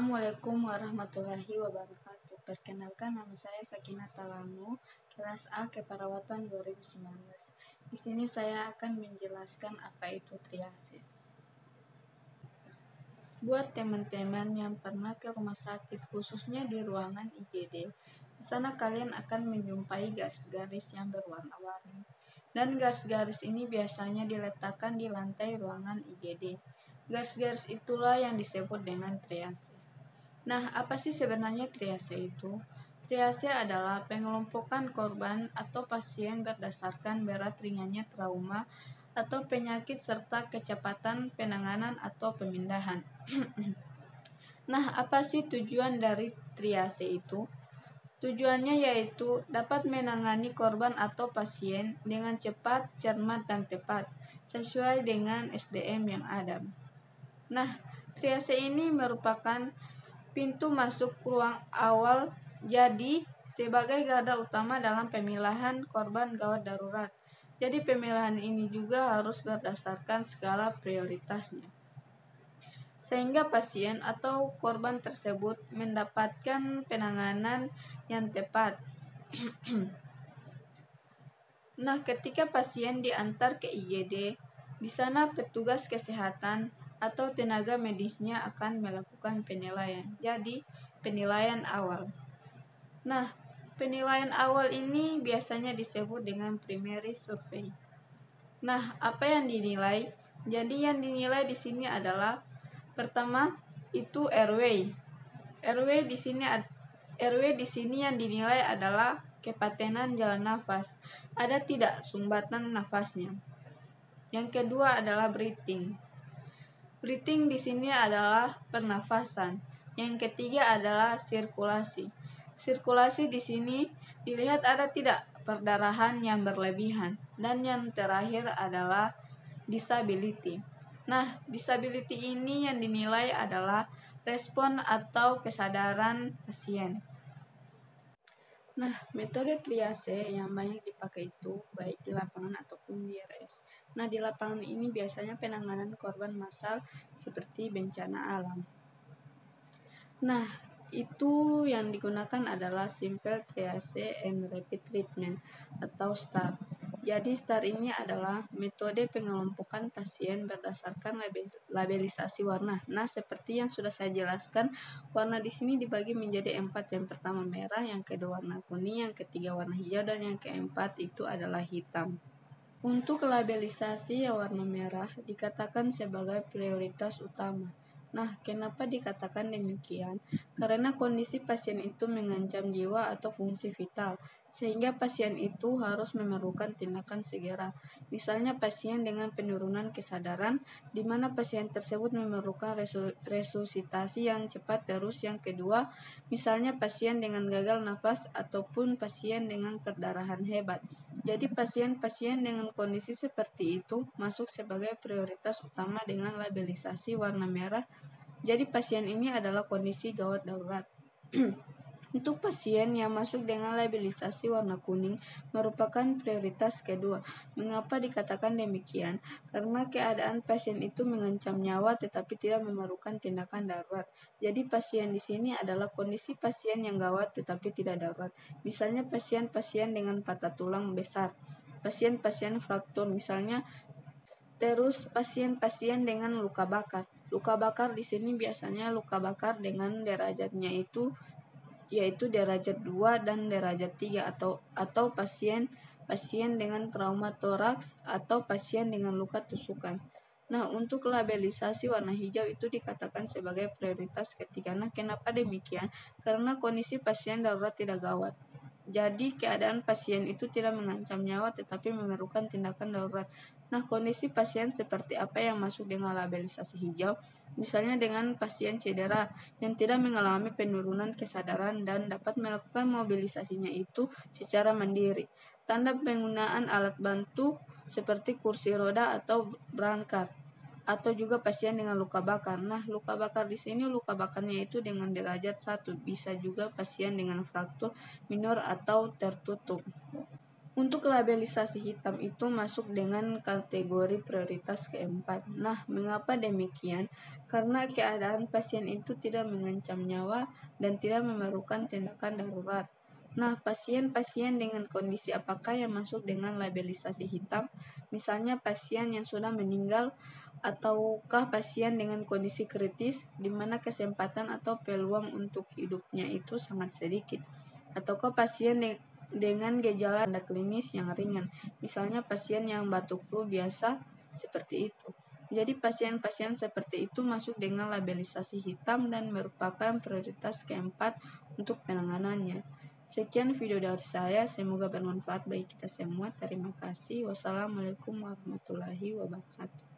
Assalamualaikum warahmatullahi wabarakatuh. Perkenalkan, nama saya Sakinah Talamu, kelas A Keperawatan 2019. Di sini saya akan menjelaskan apa itu triase. Buat teman-teman yang pernah ke rumah sakit, khususnya di ruangan IGD, di sana kalian akan menjumpai garis-garis yang berwarna-warni. Dan garis-garis ini biasanya diletakkan di lantai ruangan IGD. Garis-garis itulah yang disebut dengan triase. Nah, apa sih sebenarnya triase itu? Triase adalah pengelompokan korban atau pasien berdasarkan berat ringannya trauma atau penyakit serta kecepatan penanganan atau pemindahan. Nah, apa sih tujuan dari triase itu? Tujuannya yaitu dapat menangani korban atau pasien dengan cepat, cermat, dan tepat, sesuai dengan SDM yang ada. Nah, triase ini merupakan pintu masuk ruang awal, jadi sebagai garda utama dalam pemilahan korban gawat darurat. Jadi pemilahan ini juga harus berdasarkan skala prioritasnya, sehingga pasien atau korban tersebut mendapatkan penanganan yang tepat. Nah, ketika pasien diantar ke IGD, di sana petugas kesehatan atau tenaga medisnya akan melakukan penilaian. Jadi, penilaian awal. Nah, penilaian awal ini biasanya disebut dengan primary survey. Nah, apa yang dinilai? Jadi yang dinilai di sini adalah pertama itu airway. Airway di sini yang dinilai adalah kepatenan jalan nafas. Ada tidak sumbatan nafasnya? Yang kedua adalah breathing. Breathing di sini adalah pernafasan. Yang ketiga adalah sirkulasi. Sirkulasi di sini dilihat ada tidak perdarahan yang berlebihan. Dan yang terakhir adalah disability. Nah, disability ini yang dinilai adalah respon atau kesadaran pasien. Nah, metode triase yang banyak dipakai itu baik di lapangan ataupun di RS. Nah, di lapangan ini biasanya penanganan korban massal seperti bencana alam. Nah, itu yang digunakan adalah Simple Triage and Rapid Treatment atau STAR. Jadi STAR ini adalah metode pengelompokan pasien berdasarkan labelisasi warna. Nah, seperti yang sudah saya jelaskan, warna di sini dibagi menjadi 4. Yang pertama merah, yang kedua warna kuning, yang ketiga warna hijau, dan yang keempat itu adalah hitam. Untuk labelisasi yang warna merah dikatakan sebagai prioritas utama. Nah, kenapa dikatakan demikian? Karena kondisi pasien itu mengancam jiwa atau fungsi vital, sehingga pasien itu harus memerlukan tindakan segera. Misalnya pasien dengan penurunan kesadaran, di mana pasien tersebut memerlukan resusitasi yang cepat. Terus yang kedua, misalnya pasien dengan gagal nafas ataupun pasien dengan perdarahan hebat. Jadi pasien-pasien dengan kondisi seperti itu masuk sebagai prioritas utama dengan labelisasi warna merah. Jadi pasien ini adalah kondisi gawat darurat. Untuk pasien yang masuk dengan labelisasi warna kuning merupakan prioritas kedua. Mengapa dikatakan demikian? Karena keadaan pasien itu mengancam nyawa tetapi tidak memerlukan tindakan darurat. Jadi pasien di sini adalah kondisi pasien yang gawat tetapi tidak darurat. Misalnya pasien-pasien dengan patah tulang besar, pasien-pasien fraktur misalnya, terus pasien-pasien dengan luka bakar. Luka bakar di sini biasanya luka bakar dengan derajatnya itu yaitu derajat 2 dan derajat 3 atau pasien dengan trauma toraks atau pasien dengan luka tusukan. Nah, untuk labelisasi warna hijau itu dikatakan sebagai prioritas ketiga. Nah, kenapa demikian? Karena kondisi pasien darurat tidak gawat. Jadi keadaan pasien itu tidak mengancam nyawa tetapi memerlukan tindakan darurat. Nah, kondisi pasien seperti apa yang masuk dengan labelisasi hijau? Misalnya dengan pasien cedera yang tidak mengalami penurunan kesadaran dan dapat melakukan mobilisasinya itu secara mandiri. Tanda penggunaan alat bantu seperti kursi roda atau brancard. Atau juga pasien dengan luka bakar. Nah, luka bakar di sini luka bakarnya itu dengan derajat 1. Bisa juga pasien dengan fraktur minor atau tertutup. Untuk labelisasi hitam itu masuk dengan kategori prioritas keempat. Nah, mengapa demikian? Karena keadaan pasien itu tidak mengancam nyawa dan tidak memerlukan tindakan darurat. Nah, pasien-pasien dengan kondisi apakah yang masuk dengan labelisasi hitam? Misalnya pasien yang sudah meninggal ataukah pasien dengan kondisi kritis di mana kesempatan atau peluang untuk hidupnya itu sangat sedikit. Ataukah pasien dengan gejala tanda klinis yang ringan, misalnya pasien yang batuk flu biasa seperti itu. Jadi pasien-pasien seperti itu masuk dengan labelisasi hitam dan merupakan prioritas keempat untuk penanganannya. Sekian video dari saya, semoga bermanfaat bagi kita semua. Terima kasih. Wassalamualaikum warahmatullahi wabarakatuh.